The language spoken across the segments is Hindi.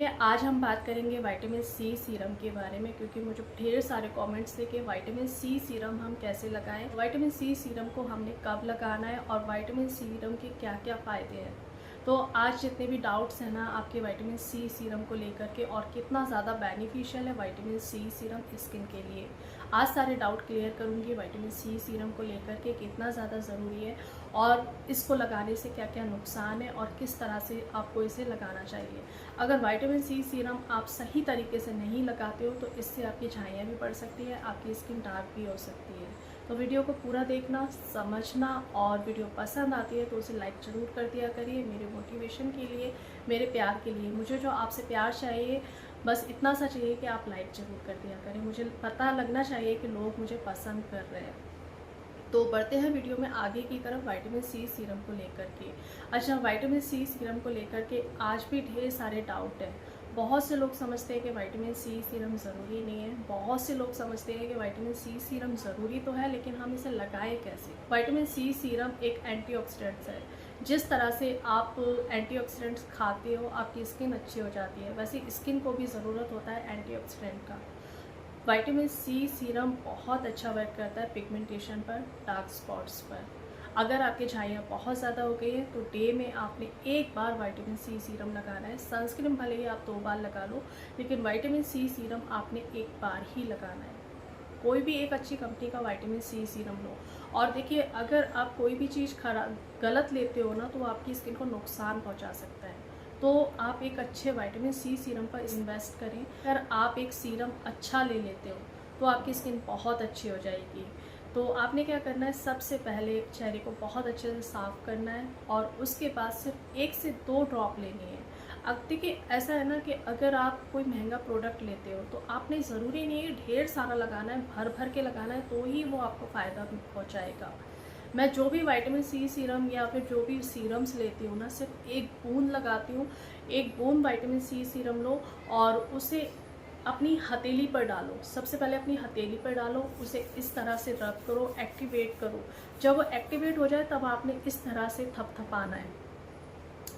आज हम बात करेंगे विटामिन सी सीरम के बारे में, क्योंकि मुझे ढेर सारे कमेंट्स थे कि विटामिन सी सीरम हम कैसे लगाएं, विटामिन सी सीरम को हमने कब लगाना है और विटामिन सीरम के क्या क्या फ़ायदे हैं। तो आज जितने भी डाउट्स हैं ना आपके विटामिन सी सीरम को लेकर के और कितना ज़्यादा बेनिफिशियल है विटामिन सी सीरम स्किन के लिए, आज सारे डाउट क्लियर करूँगी। विटामिन सी सीरम को लेकर के कितना ज़्यादा ज़रूरी है और इसको लगाने से क्या क्या नुकसान है और किस तरह से आपको इसे लगाना चाहिए। अगर विटामिन सी सीरम आप सही तरीके से नहीं लगाते हो तो इससे आपकी झाइयाँ भी पड़ सकती है, आपकी स्किन डार्क भी हो सकती है। तो वीडियो को पूरा देखना, समझना, और वीडियो पसंद आती है तो उसे लाइक ज़रूर कर दिया करिए। मेरे मोटिवेशन के लिए, मेरे प्यार के लिए, मुझे जो आपसे प्यार चाहिए बस इतना सा चाहिए कि आप लाइक ज़रूर कर दिया करें। मुझे पता लगना चाहिए कि लोग मुझे पसंद कर रहे हैं। तो बढ़ते हैं वीडियो में आगे की तरफ विटामिन सी सीरम को लेकर के। अच्छा, विटामिन सी सीरम को लेकर के आज भी ढेर सारे डाउट हैं। बहुत से लोग समझते हैं कि विटामिन सी सीरम ज़रूरी नहीं है, बहुत से लोग समझते हैं कि विटामिन सी सीरम ज़रूरी तो है लेकिन हम इसे लगाएं कैसे। विटामिन सी सीरम एक एंटीऑक्सीडेंट्स है। जिस तरह से आप एंटीऑक्सीडेंट्स खाते हो आपकी स्किन अच्छी हो जाती है, वैसे स्किन को भी ज़रूरत होता है एंटीऑक्सीडेंट का। विटामिन सी सीरम बहुत अच्छा वर्क करता है पिगमेंटेशन पर, डार्क स्पॉट्स पर। अगर आपके झाइयाँ बहुत ज़्यादा हो गई हैं तो डे में आपने एक बार विटामिन सी सीरम लगाना है। सनस्क्रीन भले ही आप 2 बार लगा लो, लेकिन विटामिन सी सीरम आपने एक बार ही लगाना है। कोई भी एक अच्छी कंपनी का विटामिन सी सीरम लो। और देखिए, अगर आप कोई भी चीज़ गलत लेते हो ना तो आपकी स्किन को नुकसान पहुंचा सकता है। तो आप एक अच्छे विटामिन सी सीरम पर इन्वेस्ट करें। अगर आप एक सीरम अच्छा ले लेते हो तो आपकी स्किन बहुत अच्छी हो जाएगी। तो आपने क्या करना है, सबसे पहले चेहरे को बहुत अच्छे से साफ़ करना है और उसके बाद सिर्फ 1 से 2 ड्रॉप लेनी है। अब देखिए, ऐसा है ना कि अगर आप कोई महंगा प्रोडक्ट लेते हो तो आपने ज़रूरी नहीं है ढेर सारा लगाना है, भर भर के लगाना है तो ही वो आपको फ़ायदा पहुँचाएगा। मैं जो भी विटामिन सी सीरम या फिर जो भी सीरम्स लेती हूँ ना, सिर्फ 1 बूंद लगाती हूँ। 1 बूंद विटामिन सी सीरम लो और उसे अपनी हथेली पर डालो। सबसे पहले अपनी हथेली पर डालो, उसे इस तरह से रब करो, एक्टिवेट करो। जब वो एक्टिवेट हो जाए तब आपने इस तरह से थपथपाना है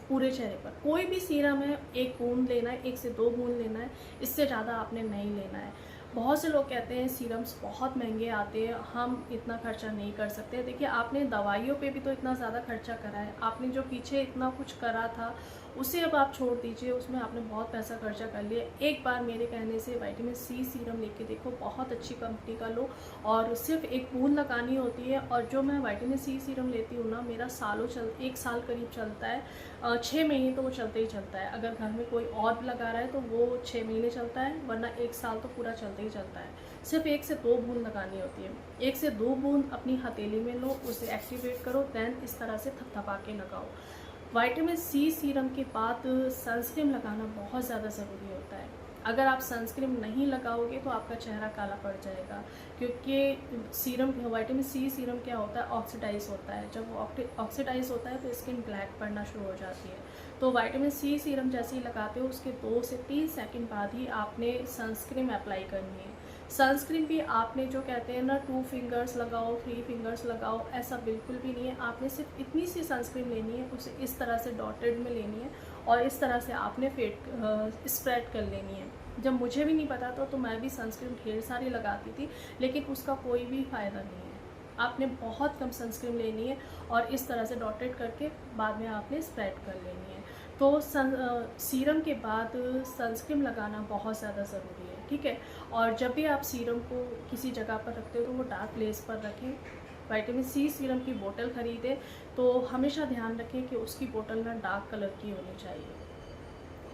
पूरे चेहरे पर। कोई भी सीरम है 1 बूंद लेना है, 1 से 2 बूंद लेना है, इससे ज़्यादा आपने नहीं लेना है। बहुत से लोग कहते हैं सीरम्स बहुत महंगे आते हैं, हम इतना खर्चा नहीं कर सकते। देखिए, आपने दवाइयों पे भी तो इतना ज़्यादा खर्चा करा है, आपने जो पीछे इतना कुछ करा था उसे अब आप छोड़ दीजिए, उसमें आपने बहुत पैसा खर्चा कर लिया। एक बार मेरे कहने से विटामिन सी सीरम लेके देखो, बहुत अच्छी कंपनी का लो और सिर्फ 1 बूंद लगानी होती है। और जो मैं विटामिन सी सीरम लेती हूँ ना, मेरा 1 साल करीब चलता है। 6 महीने तो वो चलते ही चलता है। अगर घर में कोई और लगा रहा है तो वो 6 महीने चलता है, वरना 1 साल तो पूरा चलता ही चलता है। सिर्फ 1 से 2 बूंद लगानी होती है। 1 से 2 बूंद अपनी हथेली में लो, उसे एक्टिवेट करो, देन इस तरह से थपथपा के लगाओ। विटामिन सी सीरम के बाद सनस्क्रीन लगाना बहुत ज़्यादा ज़रूरी होता है। अगर आप सनस्क्रीन नहीं लगाओगे तो आपका चेहरा काला पड़ जाएगा, क्योंकि सीरम विटामिन सी सीरम क्या होता है, ऑक्सीडाइज होता है। जब वो ऑक्सीडाइज होता है तो स्किन ब्लैक पड़ना शुरू हो जाती है। तो विटामिन सी सीरम जैसे ही लगाते हो उसके 2 से 3 सेकंड बाद ही आपने सनस्क्रीन अप्लाई करनी है। सनस्क्रीन भी आपने जो कहते हैं ना 2 फिंगर्स लगाओ, 3 फिंगर्स लगाओ, ऐसा बिल्कुल भी नहीं है। आपने सिर्फ इतनी सी सनस्क्रीन लेनी है, उसे इस तरह से डॉटेड में लेनी है और इस तरह से आपने स्प्रेड कर लेनी है। जब मुझे भी नहीं पता था तो मैं भी सनस्क्रीन ढेर सारी लगाती थी, लेकिन उसका कोई भी फ़ायदा नहीं है। आपने बहुत कम सनस्क्रीन लेनी है और इस तरह से डॉटेड करके बाद में आपने स्प्रेड कर लेनी है। तो सीरम के बाद सनस्क्रीन लगाना बहुत ज़्यादा ज़रूरी है, ठीक है। और जब भी आप सीरम को किसी जगह पर रखते हो तो वो डार्क प्लेस पर रखें। विटामिन सी सीरम की बोतल ख़रीदें तो हमेशा ध्यान रखें कि उसकी बोतल ना डार्क कलर की होनी चाहिए।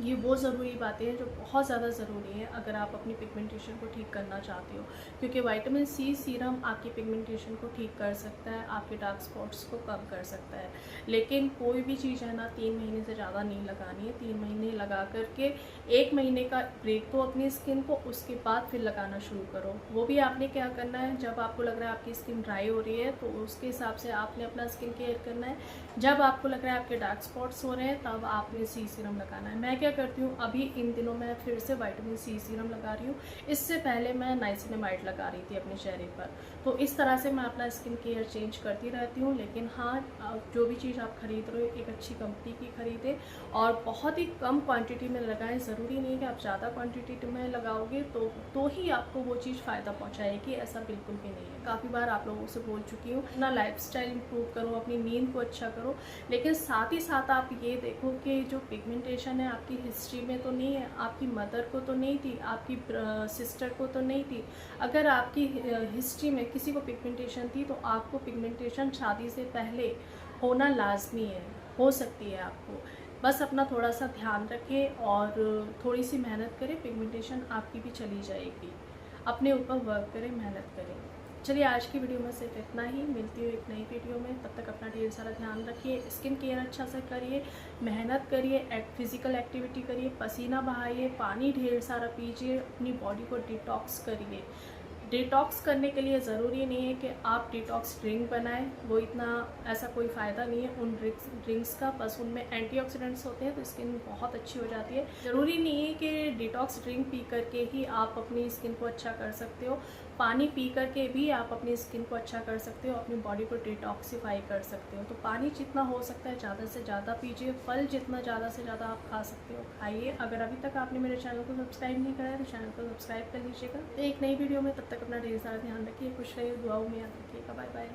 ये वो ज़रूरी बातें हैं जो बहुत ज़्यादा ज़रूरी हैं अगर आप अपनी पिगमेंटेशन को ठीक करना चाहते हो, क्योंकि विटामिन सी सीरम आपकी पिगमेंटेशन को ठीक कर सकता है, आपके डार्क स्पॉट्स को कम कर सकता है। लेकिन कोई भी चीज़ है ना 3 महीने से ज़्यादा नहीं लगानी है। 3 महीने लगा करके 1 महीने का ब्रेक दो अपनी स्किन को, उसके बाद फिर लगाना शुरू करो। वो भी आपने क्या करना है, जब आपको लग रहा है आपकी स्किन ड्राई हो रही है तो उसके हिसाब से आपने अपना स्किन केयर करना है। जब आपको लग रहा है आपके डार्क स्पॉट्स हो रहे हैं तब आपने सी सीरम लगाना है। मैं क्या क्या करती हूँ, अभी इन दिनों मैं फिर से विटामिन सी सीरम लगा रही हूँ। इससे पहले मैं नाइसिनामाइड लगा रही थी अपने चेहरे पर। तो इस तरह से मैं अपना स्किन केयर चेंज करती रहती हूँ। लेकिन हाँ, जो भी चीज़ आप खरीद रहे हो एक अच्छी कंपनी की खरीदें और बहुत ही कम क्वांटिटी में लगाएं। ज़रूरी नहीं है कि आप ज़्यादा क्वांटिटी में लगाओगे तो ही आपको वो चीज़ फ़ायदा पहुँचाएगी, ऐसा बिल्कुल भी नहीं है। काफ़ी बार आप लोगों से बोल चुकी हूँ, अपना लाइफस्टाइल इंप्रूव करो, अपनी नींद को अच्छा करो, लेकिन साथ ही साथ आप ये देखो कि जो पिगमेंटेशन है आपकी हिस्ट्री में तो नहीं है, आपकी मदर को तो नहीं थी, आपकी सिस्टर को तो नहीं थी। अगर आपकी हिस्ट्री में किसी को पिगमेंटेशन थी तो आपको पिगमेंटेशन शादी से पहले होना लाजमी है, हो सकती है आपको। बस अपना थोड़ा सा ध्यान रखें और थोड़ी सी मेहनत करें, पिगमेंटेशन आपकी भी चली जाएगी। अपने ऊपर वर्क करें, मेहनत करें। चलिए आज की वीडियो में सिर्फ इतना ही, मिलती हूँ एक नई वीडियो में। तब तक अपना ढेर सारा ध्यान रखिए, स्किन केयर अच्छा से करिए, मेहनत करिए, फिजिकल एक्टिविटी करिए, पसीना बहाइए, पानी ढेर सारा पीजिए, अपनी बॉडी को डिटॉक्स करिए। डिटॉक्स करने के लिए ज़रूरी नहीं है कि आप डिटॉक्स ड्रिंक बनाएं, वो इतना ऐसा कोई फ़ायदा नहीं है उन ड्रिंक्स का। बस उनमें एंटीऑक्सीडेंट्स होते हैं तो स्किन बहुत अच्छी हो जाती है। ज़रूरी नहीं है कि डिटॉक्स ड्रिंक पी करके ही आप अपनी स्किन को अच्छा कर सकते हो। पानी पी करके भी आप अपनी स्किन को अच्छा कर सकते हो, अपनी बॉडी को डिटॉक्सीफाई कर सकते हो। तो पानी जितना हो सकता है ज़्यादा से ज़्यादा पीजिए, फल जितना ज़्यादा से ज़्यादा आप खा सकते हो खाइए। अगर अभी तक आपने मेरे चैनल को सब्सक्राइब नहीं करा है तो चैनल को सब्सक्राइब कर लीजिएगा। तो एक नई वीडियो में, तब तक अपना ढेर सारा ध्यान रखिए, खुश रहिए, दुआओं में याद रखिएगा। Bye bye.